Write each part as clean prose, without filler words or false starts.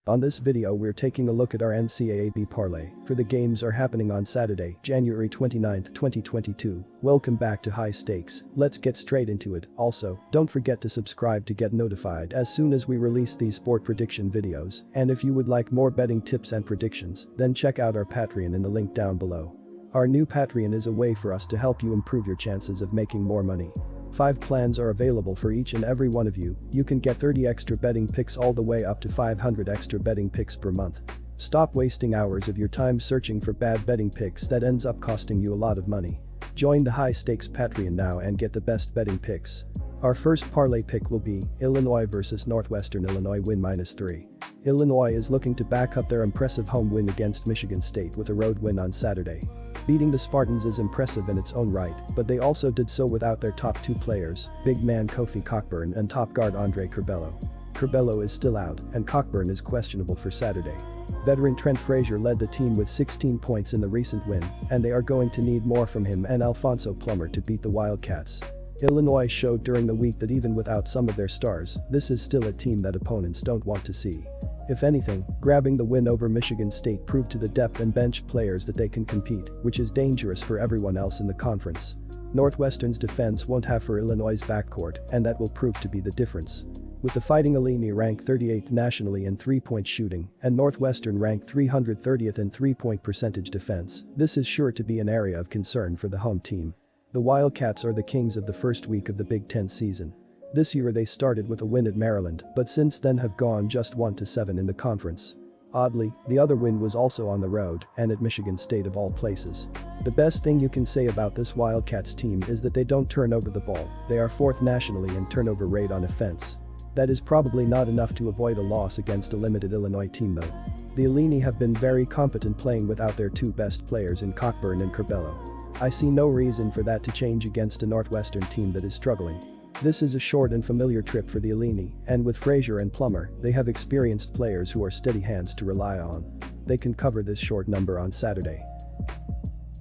On this video we're taking a look at our NCAAB parlay for the games are happening on Saturday, January 29, 2022. Welcome back to High Stakes. Let's get straight into it. Also, don't forget to subscribe to get notified as soon as we release these sport prediction videos. And if you would like more betting tips and predictions, then check out our Patreon in the link down below. Our new Patreon is a way for us to help you improve your chances of making more money. 5 plans are available for each and every one of you. You can get 30 extra betting picks all the way up to 500 extra betting picks per month. Stop wasting hours of your time searching for bad betting picks that ends up costing you a lot of money. Join the High Stakes Patreon now and get the best betting picks. Our first parlay pick will be Illinois versus Northwestern. Illinois win -3. Illinois is looking to back up their impressive home win against Michigan State with a road win on Saturday. Beating the Spartans is impressive in its own right, but they also did so without their top 2 players, big man Kofi Cockburn and top guard Andre Curbelo. Curbelo is still out, and Cockburn is questionable for Saturday. Veteran Trent Frazier led the team with 16 points in the recent win, and they are going to need more from him and Alfonso Plummer to beat the Wildcats. Illinois showed during the week that even without some of their stars, this is still a team that opponents don't want to see. If anything, grabbing the win over Michigan State proved to the depth and bench players that they can compete, which is dangerous for everyone else in the conference. Northwestern's defense won't have for Illinois' backcourt, and that will prove to be the difference. With the Fighting Illini ranked 38th nationally in 3-point shooting and Northwestern ranked 330th in 3-point percentage defense, this is sure to be an area of concern for the home team. The Wildcats are the kings of the first week of the Big Ten season. This year they started with a win at Maryland, but since then have gone just 1-7 in the conference. Oddly, the other win was also on the road and at Michigan State of all places. The best thing you can say about this Wildcats team is that they don't turn over the ball. They are 4th nationally in turnover rate on offense. That is probably not enough to avoid a loss against a limited Illinois team though. The Illini have been very competent playing without their 2 best players in Cockburn and Curbelo. I see no reason for that to change against a Northwestern team that is struggling. This is a short and familiar trip for the Illini, and with Frazier and Plummer, they have experienced players who are steady hands to rely on. They can cover this short number on Saturday.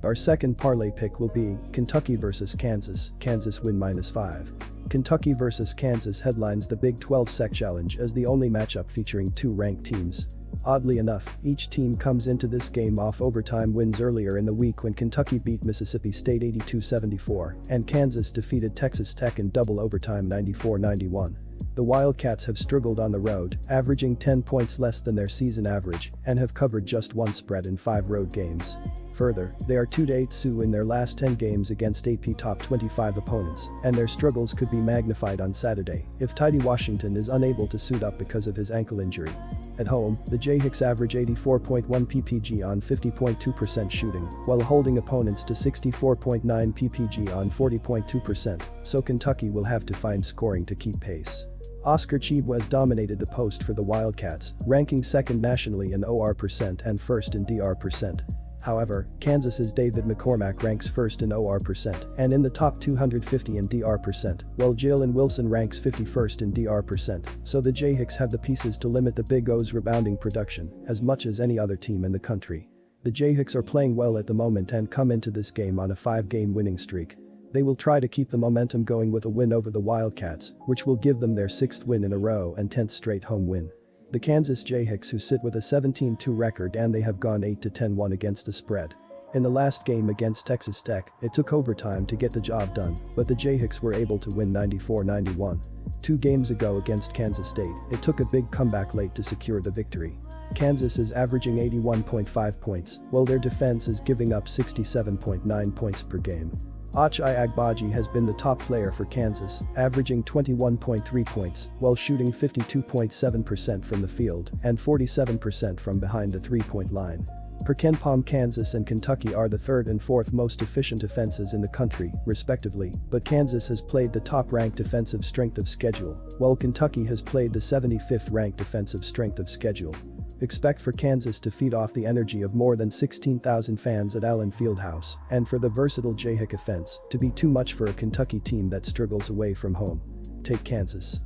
Our second parlay pick will be Kentucky versus Kansas. Kansas win -5. Kentucky versus Kansas headlines the Big 12 SEC Challenge as the only matchup featuring 2 ranked teams. Oddly enough, each team comes into this game off overtime wins earlier in the week when Kentucky beat Mississippi State 82-74 and Kansas defeated Texas Tech in double overtime 94-91. The Wildcats have struggled on the road, averaging 10 points less than their season average and have covered just 1 spread in 5 road games. Further, they are 2-8 in their last 10 games against AP top 25 opponents, and their struggles could be magnified on Saturday if Tidy Washington is unable to suit up because of his ankle injury. At home, the Jayhawks average 84.1 ppg on 50.2% shooting, while holding opponents to 64.9 ppg on 40.2%, so Kentucky will have to find scoring to keep pace. Oscar Tshiebwe has dominated the post for the Wildcats, ranking 2nd nationally in OR% and 1st in DR%. However, Kansas's David McCormack ranks 1st in OR% and in the top 250 in DR%, while Jalen Wilson ranks 51st in DR%, so the Jayhawks have the pieces to limit the Big O's rebounding production as much as any other team in the country. The Jayhawks are playing well at the moment and come into this game on a 5-game winning streak. They will try to keep the momentum going with a win over the Wildcats, which will give them their 6th win in a row and 10th straight home win. The Kansas Jayhawks who sit with a 17-2 record and they have gone 8-10-1 against the spread. In the last game against Texas Tech, it took overtime to get the job done, but the Jayhawks were able to win 94-91. 2 games ago against Kansas State, it took a big comeback late to secure the victory. Kansas is averaging 81.5 points, while their defense is giving up 67.9 points per game. Ochai Agbaji has been the top player for Kansas, averaging 21.3 points while shooting 52.7% from the field and 47% from behind the 3-point line. Per KenPom, Kansas and Kentucky are the 3rd and 4th most efficient offenses in the country, respectively, but Kansas has played the top-ranked defensive strength of schedule, while Kentucky has played the 75th ranked defensive strength of schedule. Expect for Kansas to feed off the energy of more than 16,000 fans at Allen Fieldhouse and for the versatile Jayhawk offense to be too much for a Kentucky team that struggles away from home. Take Kansas.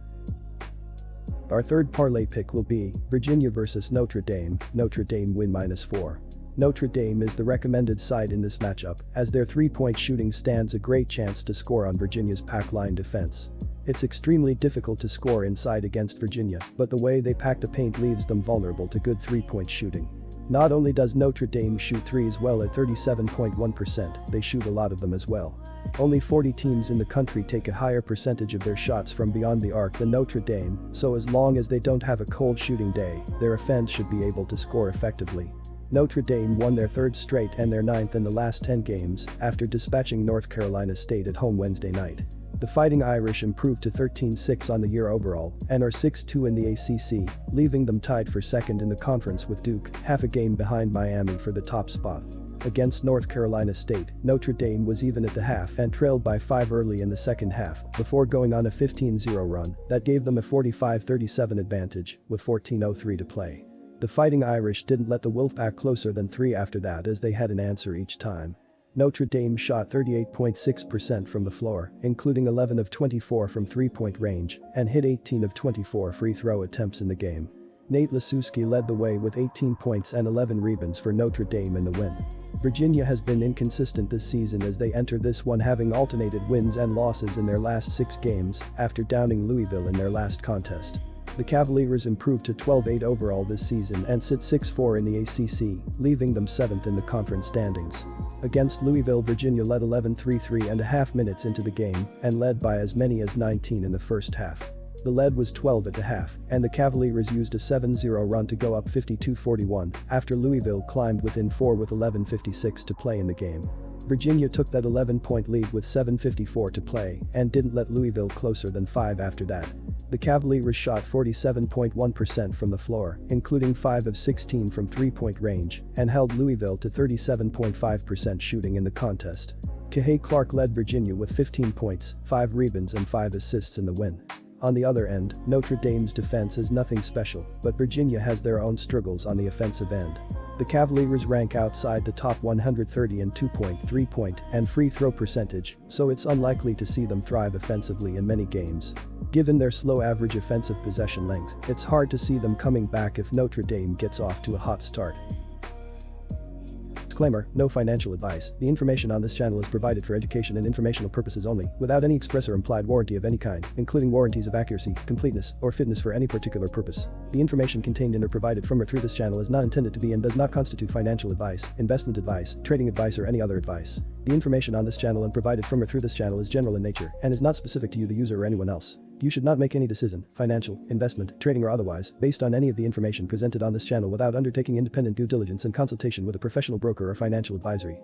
Our third parlay pick will be Virginia versus Notre Dame. Notre Dame win -4. Notre Dame is the recommended side in this matchup as their 3-point shooting stands a great chance to score on Virginia's pack line defense. It's extremely difficult to score inside against Virginia, but the way they pack the paint leaves them vulnerable to good three-point shooting. Not only does Notre Dame shoot threes well at 37.1%, they shoot a lot of them as well. Only 40 teams in the country take a higher percentage of their shots from beyond the arc than Notre Dame, so as long as they don't have a cold shooting day, their offense should be able to score effectively. Notre Dame won their third straight and their ninth in the last 10 games after dispatching North Carolina State at home Wednesday night. The Fighting Irish improved to 13-6 on the year overall and are 6-2 in the ACC, leaving them tied for second in the conference with Duke, half a game behind Miami for the top spot. Against North Carolina State, Notre Dame was even at the half and trailed by 5 early in the second half before going on a 15-0 run that gave them a 45-37 advantage with 14:03 to play. The Fighting Irish didn't let the Wolfpack closer than 3 after that as they had an answer each time. Notre Dame shot 38.6% from the floor, including 11 of 24 from three-point range, and hit 18 of 24 free throw attempts in the game. Nate Lasewski led the way with 18 points and 11 rebounds for Notre Dame in the win. Virginia has been inconsistent this season as they enter this one having alternated wins and losses in their last 6 games after downing Louisville in their last contest. The Cavaliers improved to 12-8 overall this season and sit 6-4 in the ACC, leaving them 7th in the conference standings. Against Louisville, Virginia led 11-3.5 minutes into the game and led by as many as 19 in the first half. The lead was 12 at the half, and the Cavaliers used a 7-0 run to go up 52-41 after Louisville climbed within 4 with 11:56 to play in the game. Virginia took that 11-point lead with 7:54 to play and didn't let Louisville closer than 5 after that. The Cavaliers shot 47.1% from the floor, including 5 of 16 from three-point range, and held Louisville to 37.5% shooting in the contest. Kihei Clark led Virginia with 15 points, 5 rebounds and 5 assists in the win. On the other end, Notre Dame's defense is nothing special, but Virginia has their own struggles on the offensive end. The Cavaliers rank outside the top 130 in two-point, three-point, and free throw percentage, so it's unlikely to see them thrive offensively in many games. Given their slow average offensive possession length, it's hard to see them coming back if Notre Dame gets off to a hot start. Disclaimer: no financial advice. The information on this channel is provided for education and informational purposes only, without any express or implied warranty of any kind, including warranties of accuracy, completeness, or fitness for any particular purpose. The information contained in or provided from or through this channel is not intended to be and does not constitute financial advice, investment advice, trading advice, or any other advice. The information on this channel and provided from or through this channel is general in nature and is not specific to you, the user, or anyone else. You should not make any decision, financial, investment, trading, or otherwise, based on any of the information presented on this channel without undertaking independent due diligence and consultation with a professional broker or financial advisory.